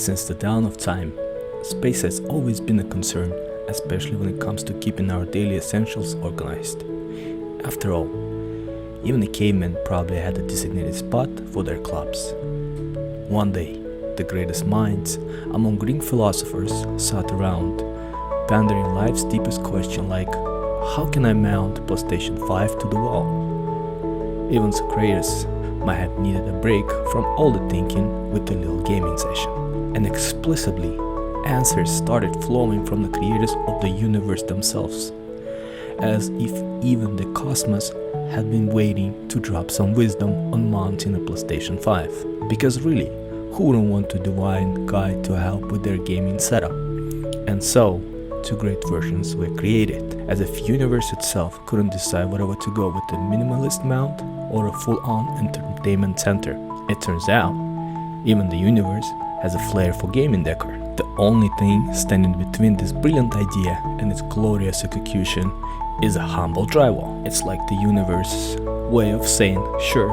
Since the dawn of time, space has always been a concern, especially when it comes to keeping our daily essentials organized. After all, even the cavemen probably had a designated spot for their clubs. One day, the greatest minds among Greek philosophers sat around, pondering life's deepest question like, how can I mount PlayStation 5 to the wall? Even Socrates might have needed a break from all the thinking with a little gaming session. And explicitly, answers started flowing from the creators of the universe themselves, as if even the cosmos had been waiting to drop some wisdom on mounting a PlayStation 5. Because really, who wouldn't want a divine guide to help with their gaming setup? And so, two great versions were created, as if universe itself couldn't decide whether to go with a minimalist mount or a full-on entertainment center. It turns out, even the universe has a flair for gaming decor. The only thing standing between this brilliant idea and its glorious execution is a humble drywall. It's like the universe's way of saying, sure,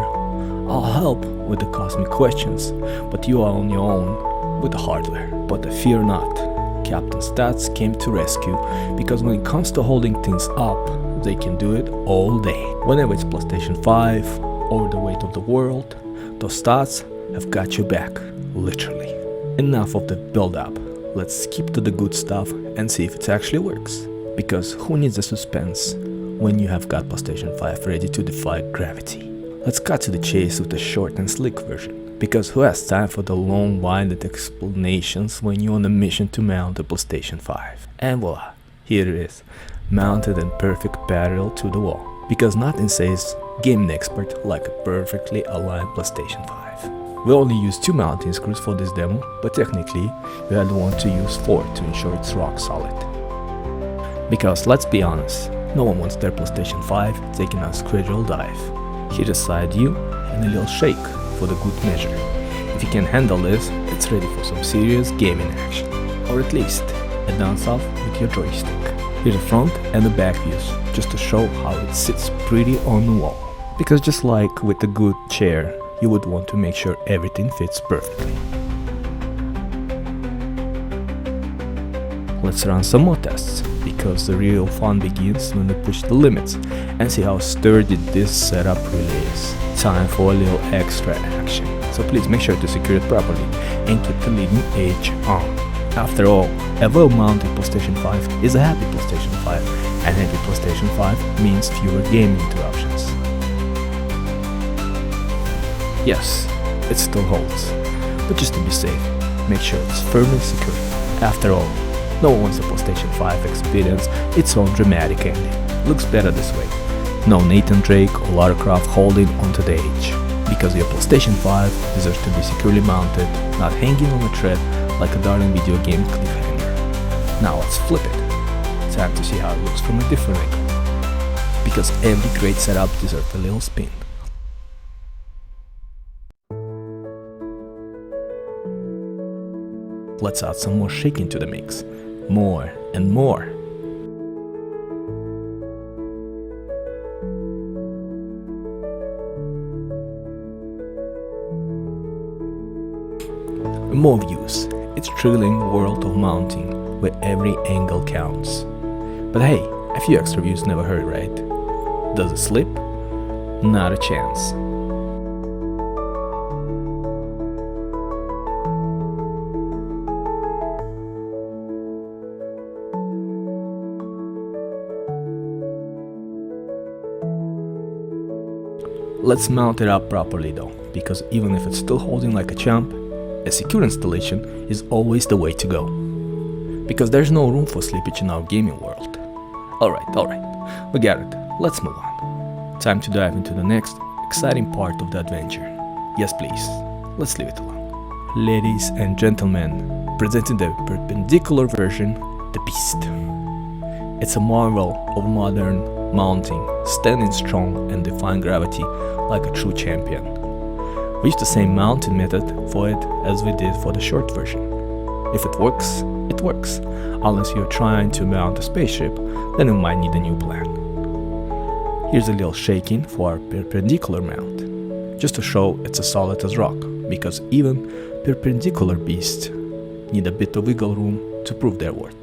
I'll help with the cosmic questions, but you are on your own with the hardware. But fear not, Captain Stats came to rescue, because when it comes to holding things up, they can do it all day. Whenever it's PlayStation 5 or the weight of the world, those Stats have got your back, literally. Enough of the build-up, let's skip to the good stuff and see if it actually works. Because who needs a suspense when you have got PlayStation 5 ready to defy gravity? Let's cut to the chase with the short and slick version. Because who has time for the long-winded explanations when you're on a mission to mount a PlayStation 5? And voila, here it is, mounted in perfect parallel to the wall. Because nothing says gaming expert like a perfectly aligned PlayStation 5. We only used 2 mounting screws for this demo, but technically we had want to use 4 to ensure it's rock solid. Because let's be honest, no one wants their PlayStation 5 taking a scheduled dive. Hit a side U and a little shake for the good measure. If you can handle this, it's ready for some serious gaming action. Or at least a dance off with your joystick. Here's the front and the back views, just to show how it sits pretty on the wall. Because just like with a good chair, you would want to make sure everything fits perfectly. Let's run some more tests, because the real fun begins when we push the limits and see how sturdy this setup really is. Time for a little extra action, so please make sure to secure it properly and keep the leading edge on. After all, a well-mounted PlayStation 5 is a happy PlayStation 5, and happy PlayStation 5 means fewer gaming interruptions. Yes, it still holds, but just to be safe, make sure it's firmly secured. After all, no one wants the PlayStation 5 experience its own dramatic ending. Looks better this way. No Nathan Drake or Lara Croft holding onto the edge. Because your PlayStation 5 deserves to be securely mounted, not hanging on a thread like a darling video game cliffhanger. Now let's flip it. Time to see how it looks from a different angle. Because every great setup deserves a little spin. Let's add some more shaking to the mix. More and more. More views. It's thrilling world of mounting where every angle counts. But hey, a few extra views never hurt, right? Does it slip? Not a chance. Let's mount it up properly though, because even if it's still holding like a champ, a secure installation is always the way to go. Because there's no room for slippage in our gaming world. Alright, we got it, let's move on. Time to dive into the next exciting part of the adventure. Yes please, let's leave it alone. Ladies and gentlemen, presenting the perpendicular version, the Beast. It's a marvel of modern mounting, standing strong and defying gravity like a true champion. We used the same mounting method for it as we did for the short version. If it works, it works. Unless you're trying to mount a spaceship, then you might need a new plan. Here's a little shaking for our perpendicular mount, just to show it's as solid as rock, because even perpendicular beasts need a bit of wiggle room to prove their worth.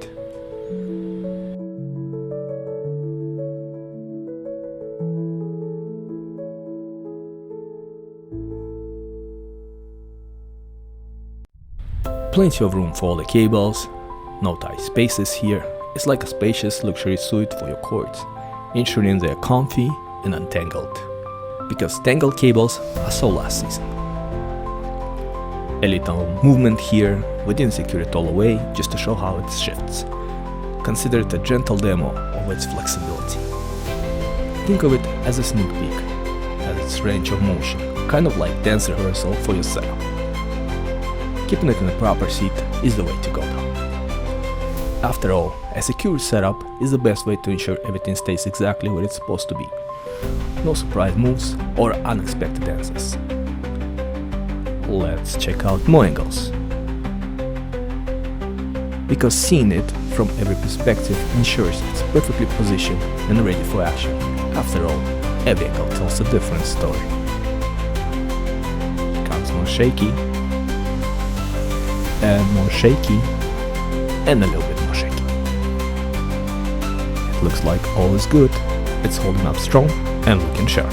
Plenty of room for all the cables, no tight spaces here. It's like a spacious luxury suite for your cords, ensuring they're comfy and untangled. Because tangled cables are so last season. A little movement here, we didn't secure it all away just to show how it shifts. Consider it a gentle demo of its flexibility. Think of it as a sneak peek at its range of motion, kind of like dance rehearsal for your setup. Keeping it in a proper seat is the way to go though. After all, a secure setup is the best way to ensure everything stays exactly where it's supposed to be. No surprise moves or unexpected dances. Let's check out more angles. Because seeing it from every perspective ensures it's perfectly positioned and ready for action. After all, every angle tells a different story. Becomes more shaky, and more shaky, and a little bit more shaky. It looks like all is good, it's holding up strong and looking sharp.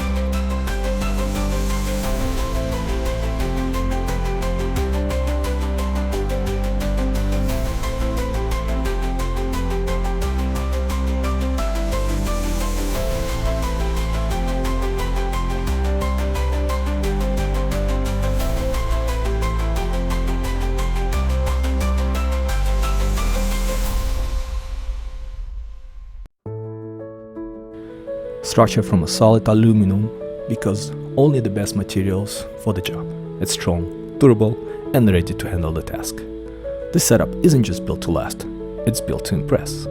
Structured from a solid aluminum because only the best materials for the job. It's strong, durable, and ready to handle the task. This setup isn't just built to last, it's built to impress.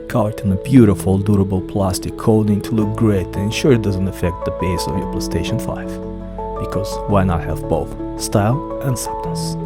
Covered in a beautiful, durable plastic coating to look great and ensure it doesn't affect the base of your PlayStation 5. Because why not have both style and substance?